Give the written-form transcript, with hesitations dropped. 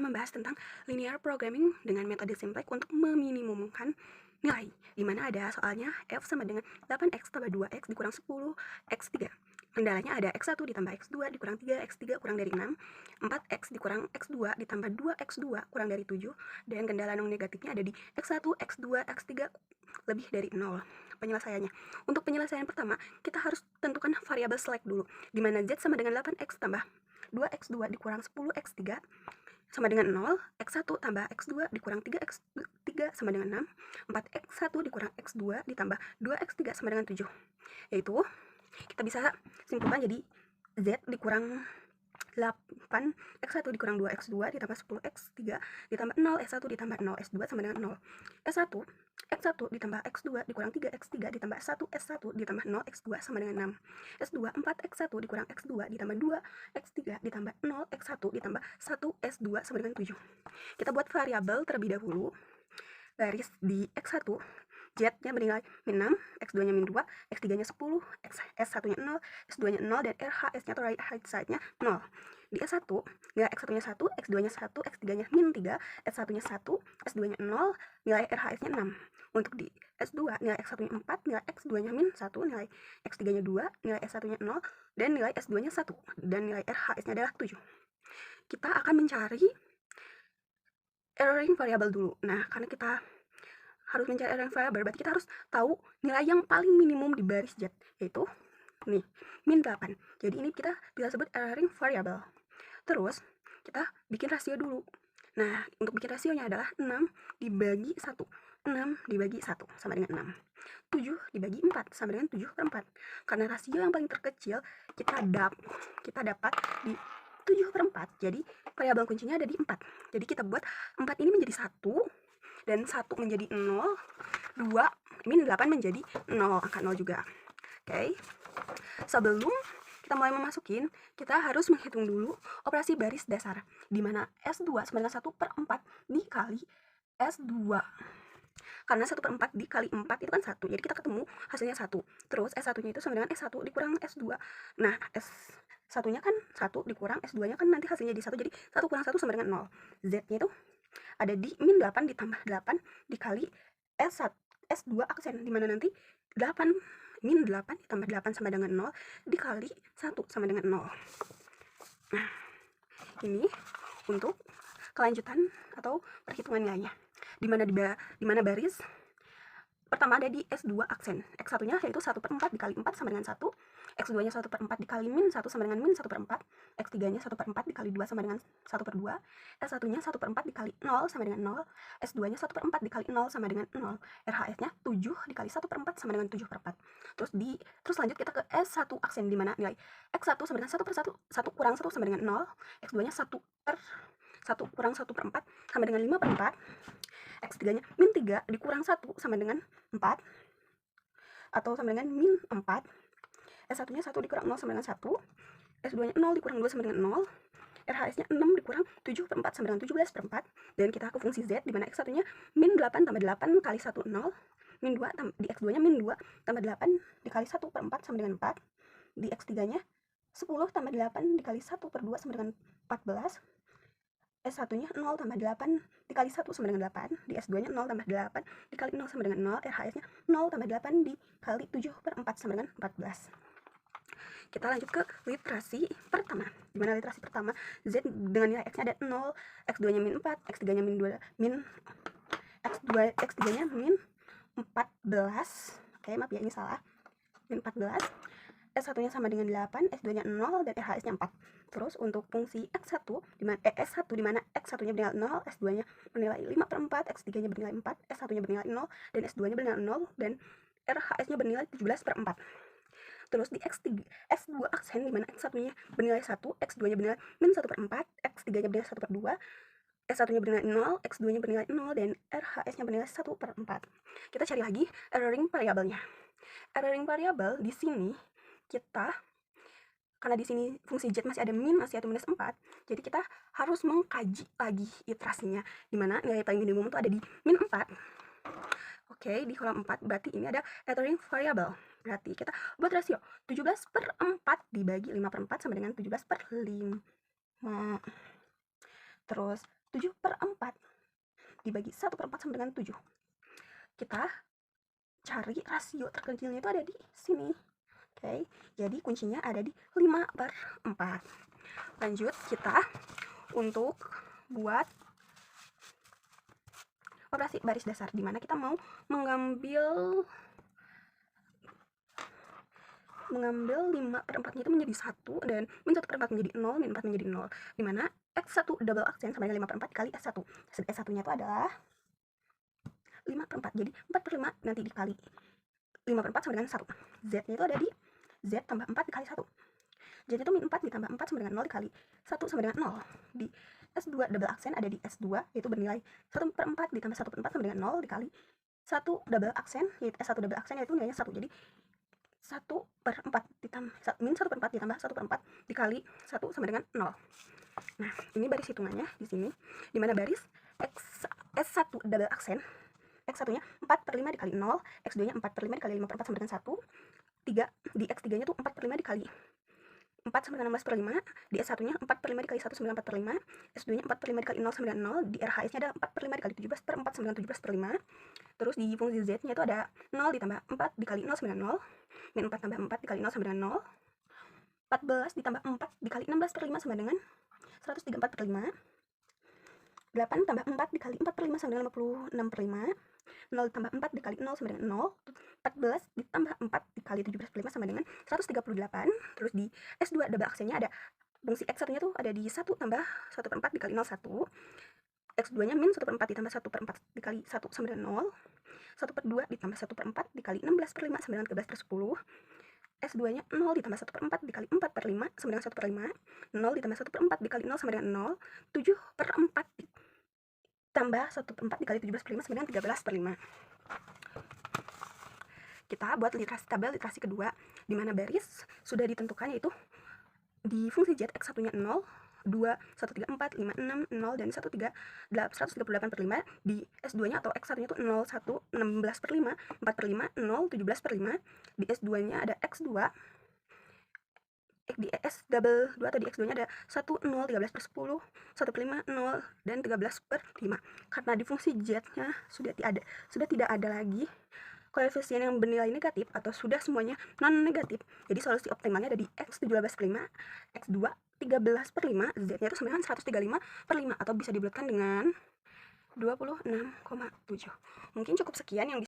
akan membahas tentang linear programming dengan metode simplex untuk meminimumkan nilai, di mana ada soalnya f sama dengan 8x tambah 2x dikurang 10x3. Kendalanya ada x1 ditambah x2 dikurang 3x3 kurang dari 6, 4x dikurang x2 ditambah 2x2 kurang dari 7, dan kendala non negatifnya ada di x1, x2, x3 lebih dari 0. Penyelesaiannya, untuk penyelesaian pertama, kita harus tentukan variabel select dulu, di mana z sama dengan 8x tambah 2x2 dikurang 10x3 sama dengan 0, x1 tambah x2 dikurang 3x3 sama dengan 6, 4x1 dikurang x2 ditambah 2x3 sama dengan 7. Yaitu, kita bisa simpulkan jadi z dikurang 8, x1 dikurang 2x2 ditambah 10x3 ditambah 0, s1 ditambah 0, s2 sama dengan 0. S1, x1 ditambah x2 dikurang 3x3 ditambah 1, s1 ditambah 0, x2 sama dengan 6. S2, 4x1 dikurang x2 ditambah 2x3 ditambah 0, x1 ditambah 1, s2 sama dengan 7. Kita buat variabel terlebih dahulu. Baris di x1, z-nya bernilai min 6, x2-nya min 2, x3-nya 10, s1-nya 0, s2-nya 0, dan RHS-nya atau right side-nya 0. Di S1, nilai x1-nya 1, x2-nya 1, x3-nya min 3, s1-nya 1, s2-nya 0, nilai RHS-nya 6. Untuk di S2, nilai x1-nya 4, nilai x2-nya min 1, nilai x3-nya 2, nilai s1-nya 0, dan nilai s2-nya 1, dan nilai RHS-nya adalah 7. Kita akan mencari erroring variabel dulu. Nah, karena kita harus mencari erroring variabel, berarti kita harus tahu nilai yang paling minimum di baris Z, yaitu nih, min 8. Jadi ini kita bisa sebut erroring variabel. Terus, kita bikin rasio dulu. Nah, untuk bikin rasionya adalah 6 dibagi 1. 6 dibagi 1 sama dengan 6. 7 dibagi 4 sama dengan 7/4. Karena rasio yang paling terkecil kita dapat di 7/4. Jadi variabel kuncinya ada di 4. Jadi kita buat 4 ini menjadi 1 dan 1 menjadi 0, 2 min 8 menjadi 0, angka 0 juga. Oke. Sebelum kita mulai memasukin, kita harus menghitung dulu operasi baris dasar, di mana S2 sama dengan 1/4 dikali S2. Karena 1/4 dikali 4 itu kan 1, jadi kita ketemu hasilnya 1. Terus S1-nya itu sama dengan S1 dikurang S2. Nah, S1-nya kan 1 dikurang S2-nya kan nanti hasilnya di 1, jadi 1 kurang 1 sama dengan 0. Z-nya itu ada di min 8 ditambah 8 dikali S2 aksen, dimana nanti 8 min 8 ditambah 8 sama dengan 0 dikali 1 sama dengan 0. Nah, ini untuk kelanjutan atau perhitungan nilainya, dimana baris pertama ada di S2 aksen. X1-nya yaitu 1/4 dikali 4 sama dengan 1, X2-nya 1/4 dikali min 1 sama dengan min 1/4, X3-nya 1/4 dikali 2 sama dengan 1/2, S1-nya 1/4 dikali 0 sama dengan 0, S2-nya 1/4 dikali 0 sama dengan 0, RHS-nya 7 dikali 1/4 sama dengan 7/4. Terus lanjut kita ke S1 aksen, di mana nilai X1 sama dengan 1/1, 1 kurang 1 sama dengan 0, X2-nya 1 kurang 1/4 sama dengan 5/4, X3-nya min 3 dikurang 1 sama dengan 4 atau sama dengan min 4, S1-nya 1 dikurang 0 sama dengan 1, S2-nya 0 dikurang 2 sama dengan 0, RHS-nya 6 dikurang 7/4 sama dengan 17/4, dan kita ke fungsi Z, di mana X1-nya min 8 tambah 8 kali 1, 0, min 2, di X2-nya min 2 tambah 8 dikali 1/4 sama dengan 4, di X3-nya 10 tambah 8 dikali 1/2 sama dengan 14, S1-nya 0 tambah 8 dikali 1 sama dengan 8, di S2-nya 0 tambah 8 dikali 0 sama dengan 0, RHS-nya 0 tambah 8 dikali 7/4 sama dengan 14. Kita lanjut ke literasi pertama, di mana literasi pertama Z dengan nilai X-nya ada 0, X2-nya min 4, X3-nya min 2, X3-nya min 14. Oke, maaf ya ini salah. Min 14. S1-nya sama dengan 8, S2-nya 0, dan RHS-nya 4. Terus untuk fungsi S1, di mana X1-nya bernilai 0, S2-nya bernilai 5/4, X3-nya bernilai 4, S1-nya bernilai 0, dan S2-nya bernilai 0, dan RHS-nya bernilai 17/4. Terus di S2 aksen, di mana X1-nya bernilai 1, X2-nya bernilai min 1/4, X3-nya bernilai 1/2, S1-nya bernilai 0, X2-nya bernilai 0, dan RHS-nya bernilai 1/4. Kita cari lagi erroring variabelnya. Erroring variabel di sini karena di sini fungsi Z masih ada min, masih ada minus 4, jadi kita harus mengkaji lagi iterasinya, di mana nilai paling minimum itu ada di min 4. Oke, di kolom 4 berarti ini ada erroring variable. Berarti kita buat rasio 17/4 dibagi 5/4 sama dengan 17/5. Terus 7/4 dibagi 1/4 sama dengan 7. Kita cari rasio terkecilnya itu ada di sini. Oke, jadi kuncinya ada di 5/4. Lanjut kita untuk buat operasi baris dasar, di mana kita mau mengambil 5/4 itu menjadi 1 dan min 1/4 menjadi 0, min 4 menjadi 0, di mana X1 double aksen sama dengan 5/4 dikali S1. S1 nya itu adalah 5/4, jadi 4/5 nanti dikali 5/4 sama dengan 1. Z nya itu ada di Z tambah 4 dikali 1. Z itu min 4 ditambah 4 sama dengan 0 dikali 1 sama dengan 0. Di S2 double aksen ada di S2, yaitu bernilai 1/4 ditambah 1/4 sama dengan 0 dikali 1 double aksen, yaitu S1 double aksen, yaitu nilainya 1. Jadi 1/4 ditambah min 1/4 ditambah 1/4 dikali 1 sama dengan 0. Nah, ini baris hitungannya di sini, di mana baris S1 double aksen, X1 nya 4/5 dikali 0, X2 nya 4/5 dikali 5/4 sama dengan 1, 3, di X3 nya tuh 4/5 dikali 4 sama dengan 16/5, di S1 nya 4/5 dikali 1 sama dengan 4/5, S2 nya 4/5 dikali 0 sama dengan 0, di RHS nya ada 4/5 dikali 17/4 sama dengan 17/5. Terus di fungsi Z nya itu ada 0 ditambah 4 dikali 0 sama dengan 0, min 4 tambah 4 dikali 0 sama dengan 0, 14 ditambah 4 dikali 16/5 sama dengan 134/5, 8 tambah 4 dikali 4/5 sama dengan 56/5, 0 ditambah 4 dikali 0 sama dengan 0, 14 ditambah 4 dikali 17/5 sama dengan 138. Terus di S2 double aksennya ada fungsi X1 nya tuh ada di 1 tambah 1/4 dikali 0, 1, X2 nya min 1/4 ditambah 1/4 dikali 1 sama dengan 0, 1/2 ditambah 1/4 dikali 16/5 sama dengan 13/10, S2 nya 0 ditambah 1/4 dikali 4/5 sama dengan 1/5, 0 ditambah 1/4 dikali 0 sama dengan 0, 7/4 ditambah 1/4 dikali 17/5 sama dengan 13/5. Kita buat tabel literasi kedua, di mana baris sudah ditentukan, yaitu di fungsi Z X1 nya 0, 2, 134, 5, 6, 0, dan 138/5. Di S2 nya atau X1 nya itu 0, 1, 16/5, 4/5, 0, 17/5. Di S2 nya ada X2, di S double 2 atau di X2 nya ada 1, 0, 13/10, 1/5, 0, dan 13/5. Karena di fungsi Z nya sudah tidak ada lagi koefisien yang bernilai negatif atau sudah semuanya non negatif, jadi solusi optimalnya ada di X 17/5, X2 13/5, Z nya itu sama dengan 135/5 atau bisa dibulatkan dengan 26,7. Mungkin cukup sekian yang